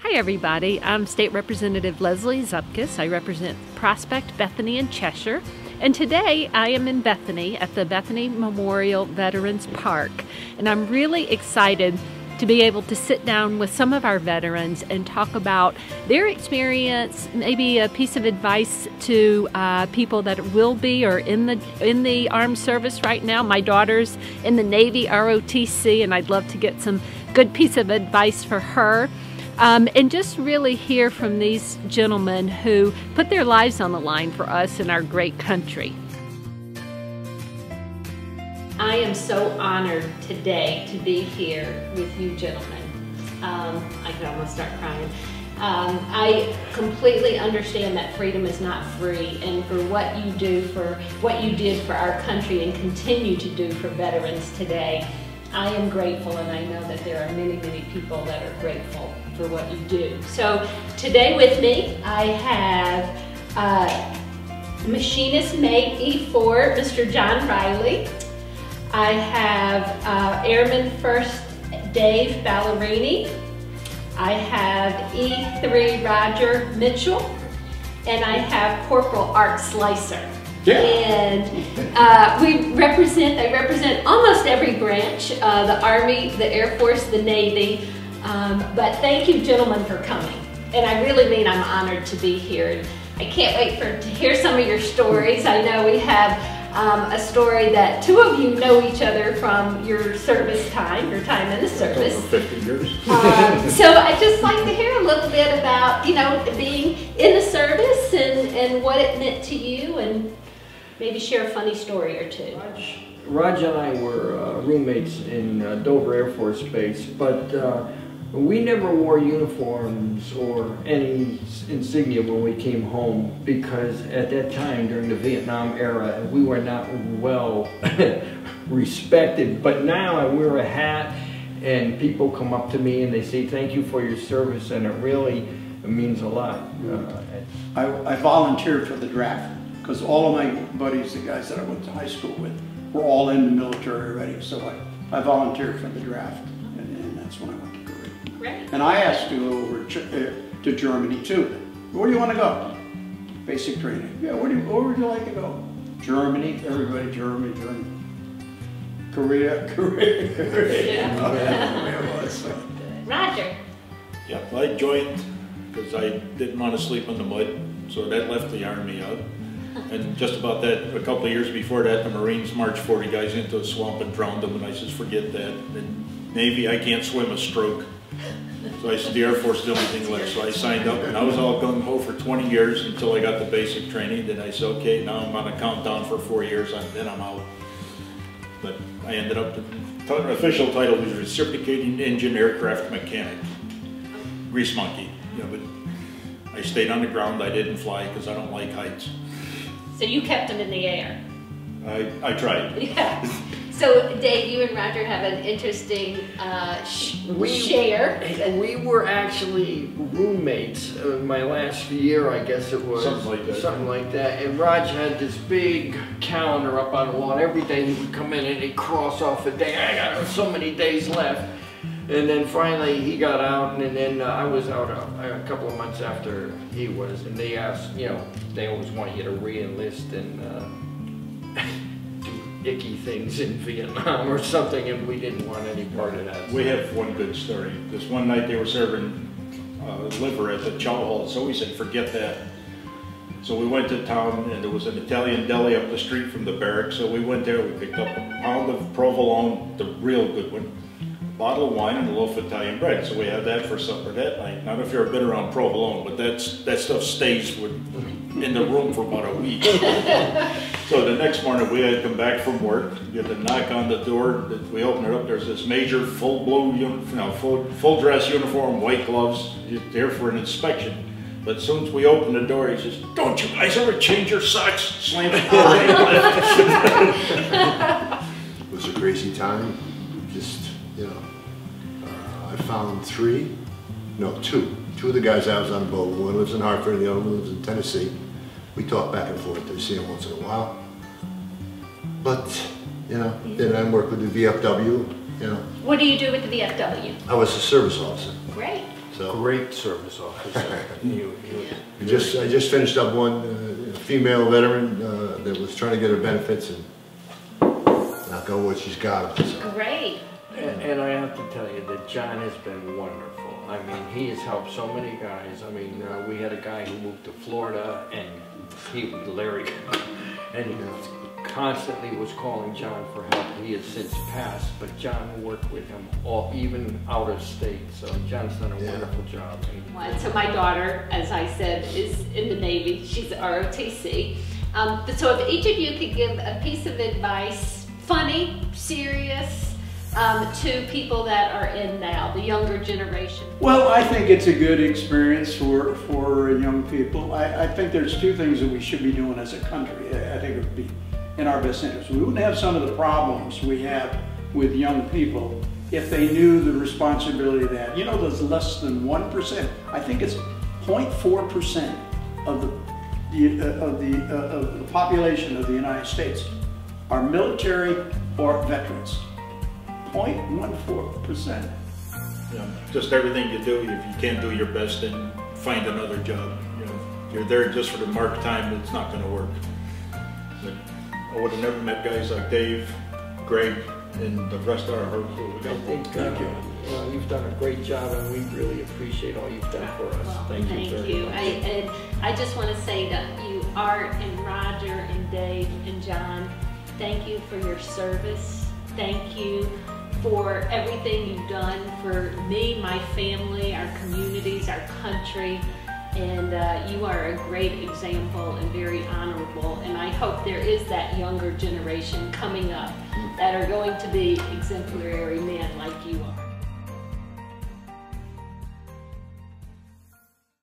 Hi everybody, I'm State Representative Leslie Zupkus. I represent Prospect, Bethany, and Cheshire. And today I am in Bethany at the Bethany Memorial Veterans Park. And I'm really excited to be able to sit down with some of our veterans and talk about their experience, maybe a piece of advice to people that will be or in the armed service right now. My daughter's in the Navy ROTC, and I'd love to get some good piece of advice for her. And just really hear from these gentlemen who put their lives on the line for us and our great country. I am so honored today to be here with you gentlemen. I could almost start crying. I completely understand that freedom is not free, and for what you do, for what you did for our country and continue to do for veterans today, I am grateful, and I know that there are many, many people that are grateful for what you do. So today with me, I have Machinist Mate E4, Mr. John Riley. I have Airman First Dave Ballerini. I have E3 Roger Mitchell. And I have Corporal Art Slicer. Yeah. And I represent almost every branch, the Army, the Air Force, the Navy. But thank you gentlemen for coming. And I really mean I'm honored to be here. And I can't wait to hear some of your stories. I know we have a story that two of you know each other from your service time, your time in the service. Over 50 years. So I'd just like to hear a little bit about, you know, being in the service and what it meant to you, and maybe share a funny story or two. Raj and I were roommates in Dover Air Force Base, but we never wore uniforms or any insignia when we came home, because at that time during the Vietnam era we were not well respected. But now I wear a hat and people come up to me and they say thank you for your service, and it really means a lot. I volunteered for the draft because all of my buddies, the guys that I went to high school with, were all in the military already. So I volunteered for the draft, and that's when I went to Korea. Great. And I asked to go over to Germany too. Where do you want to go? Basic training. Yeah, where would you like to go? Germany, everybody, Germany. Korea. Yeah. Roger. Yeah, I joined because I didn't want to sleep in the mud, so that left the Army out. And just about that, a couple of years before that, the Marines marched 40 guys into a swamp and drowned them, and I said, forget that. And Navy, I can't swim a stroke. So I said, the Air Force is the only thing left. So I signed up, and I was all gung-ho for 20 years until I got the basic training. Then I said, okay, now I'm on a countdown for 4 years, and then I'm out. But I ended up, the official title was Reciprocating Engine Aircraft Mechanic. Grease monkey. Yeah, but I stayed on the ground. I didn't fly because I don't like heights. So you kept them in the air. I tried. Yeah. So Dave, you and Roger have an interesting share. We were actually roommates my last year, I guess it was. Something like that. And Raj had this big calendar up on the wall, and every day he would come in and he'd cross off a day. I got so many days left. And then finally he got out, and then I was out a couple of months after he was, and they asked, you know, they always want you to re-enlist and do icky things in Vietnam or something, and we didn't want any part of that. We have one good story. This one night they were serving liver at the chow hall, so we said, forget that. So we went to town, and there was an Italian deli up the street from the barracks, so we went there, we picked up a pound of provolone, the real good one, bottle of wine and a loaf of Italian bread. So we had that for supper that night. Not if you're a bit around provolone, but that stuff stays in the room for about a week. So the next morning we had come back from work, we had to knock on the door, we open it up, there's this major full dress uniform, white gloves, there for an inspection. But as soon as we opened the door, he says, don't you guys ever change your socks? Slammed the door. It was a crazy time. Just, you know, I found two of the guys I was on the boat. One lives in Hartford and the other one lives in Tennessee. We talk back and forth. I see him once in a while. But, you know, then I worked with the V.F.W, you know. What do you do with the V.F.W? I was a service officer. Great. So Great service officer. I just finished up one female veteran that was trying to get her benefits, and knock on wood, she's got them. So. Great. And I have to tell you that John has been wonderful. I mean, he has helped so many guys. I mean, we had a guy who moved to Florida, and he was Larry, and he constantly was calling John for help. He has since passed, but John worked with him all, even out of state. So John's done a wonderful job. And so my daughter, as I said, is in the Navy. She's ROTC. So if each of you could give a piece of advice, funny, serious, to people that are in now, the younger generation. Well, I think it's a good experience for young people. I think there's two things that we should be doing as a country. I think it would be in our best interest. We wouldn't have some of the problems we have with young people if they knew the responsibility that, you know, there's less than 1%. I think it's 0.4% of the population of the United States are military or veterans. 0.14%. You know, just everything you do, if you can't do your best, then find another job. You know, if you're there just for the mark time, it's not going to work. But I would have never met guys like Dave, Greg, and the rest of our crew. I think you've done a great job, and we really appreciate all you've done for us. Well, thank you very much. And I just want to say to you, Art and Roger and Dave and John, thank you for your service. Thank you for everything you've done for me, my family, our communities, our country. And you are a great example and very honorable. And I hope there is that younger generation coming up that are going to be exemplary men like you are.